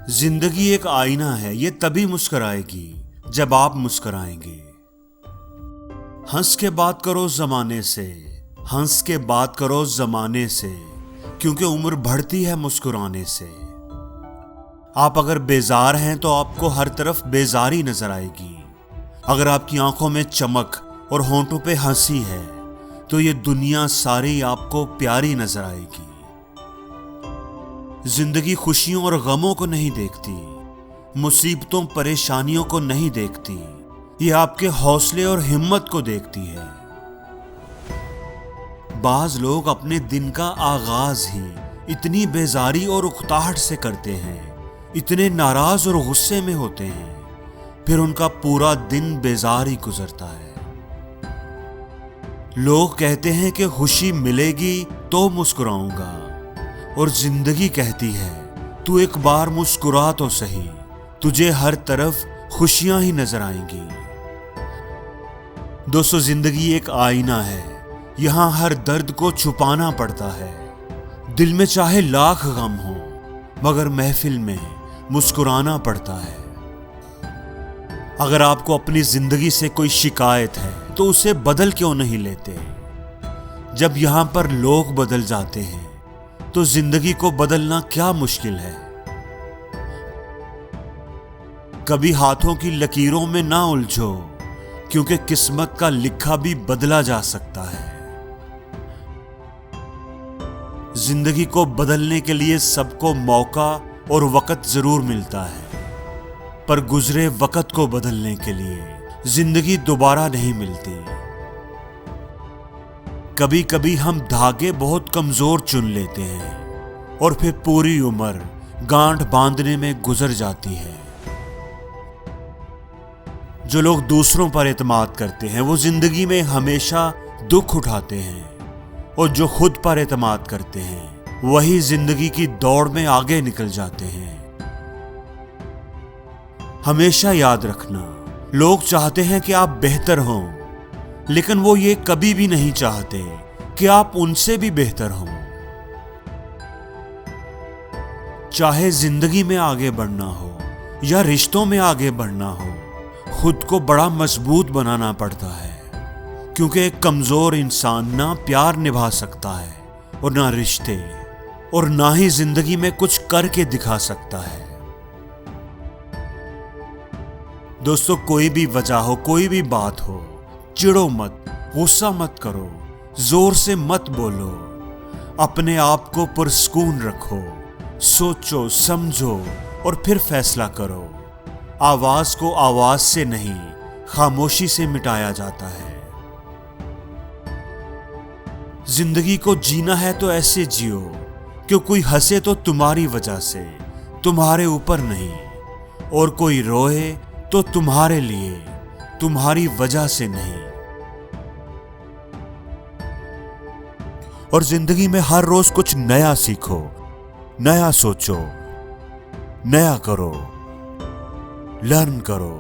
जिंदगी एक आईना है, ये तभी मुस्कुराएगी जब आप मुस्कुराएंगे। हंस के बात करो जमाने से, हंस के बात करो जमाने से, क्योंकि उम्र बढ़ती है मुस्कुराने से। आप अगर बेजार हैं तो आपको हर तरफ बेजारी नजर आएगी। अगर आपकी आंखों में चमक और होंठों पे हंसी है तो ये दुनिया सारी आपको प्यारी नजर आएगी। जिंदगी खुशियों और गमों को नहीं देखती, मुसीबतों परेशानियों को नहीं देखती, ये आपके हौसले और हिम्मत को देखती है। बाज लोग अपने दिन का आगाज ही इतनी बेजारी और उकताहट से करते हैं, इतने नाराज और गुस्से में होते हैं, फिर उनका पूरा दिन बेजार ही गुजरता है। लोग कहते हैं कि खुशी मिलेगी तो मुस्कुराऊंगा, और जिंदगी कहती है तू एक बार मुस्कुरा तो सही, तुझे हर तरफ खुशियां ही नजर आएंगी। दोस्तों, जिंदगी एक आईना है, यहां हर दर्द को छुपाना पड़ता है। दिल में चाहे लाख गम हो मगर महफिल में मुस्कुराना पड़ता है। अगर आपको अपनी जिंदगी से कोई शिकायत है तो उसे बदल क्यों नहीं लेते? जब यहां पर लोग बदल जाते हैं तो जिंदगी को बदलना क्या मुश्किल है। कभी हाथों की लकीरों में ना उलझो, क्योंकि किस्मत का लिखा भी बदला जा सकता है। जिंदगी को बदलने के लिए सबको मौका और वक्त जरूर मिलता है, पर गुजरे वक्त को बदलने के लिए जिंदगी दोबारा नहीं मिलती। कभी कभी हम धागे बहुत कमजोर चुन लेते हैं और फिर पूरी उम्र गांठ बांधने में गुजर जाती है। जो लोग दूसरों पर एतमाद करते हैं वो जिंदगी में हमेशा दुख उठाते हैं, और जो खुद पर एतमाद करते हैं वही जिंदगी की दौड़ में आगे निकल जाते हैं। हमेशा याद रखना, लोग चाहते हैं कि आप बेहतर हों, लेकिन वो ये कभी भी नहीं चाहते कि आप उनसे भी बेहतर हों। चाहे जिंदगी में आगे बढ़ना हो या रिश्तों में आगे बढ़ना हो, खुद को बड़ा मजबूत बनाना पड़ता है, क्योंकि एक कमजोर इंसान ना प्यार निभा सकता है और ना रिश्ते, और ना ही जिंदगी में कुछ करके दिखा सकता है। दोस्तों, कोई भी वजह हो, कोई भी बात हो, चिढ़ो मत, गुस्सा मत करो, जोर से मत बोलो, अपने आप को पुरस्कून रखो, सोचो समझो और फिर फैसला करो। आवाज को आवाज से नहीं, खामोशी से मिटाया जाता है। जिंदगी को जीना है तो ऐसे जियो कि कोई हंसे तो तुम्हारी वजह से, तुम्हारे ऊपर नहीं, और कोई रोए तो तुम्हारे लिए, तुम्हारी वजह से नहीं। और जिंदगी में हर रोज कुछ नया सीखो, नया सोचो, नया करो, लर्न करो।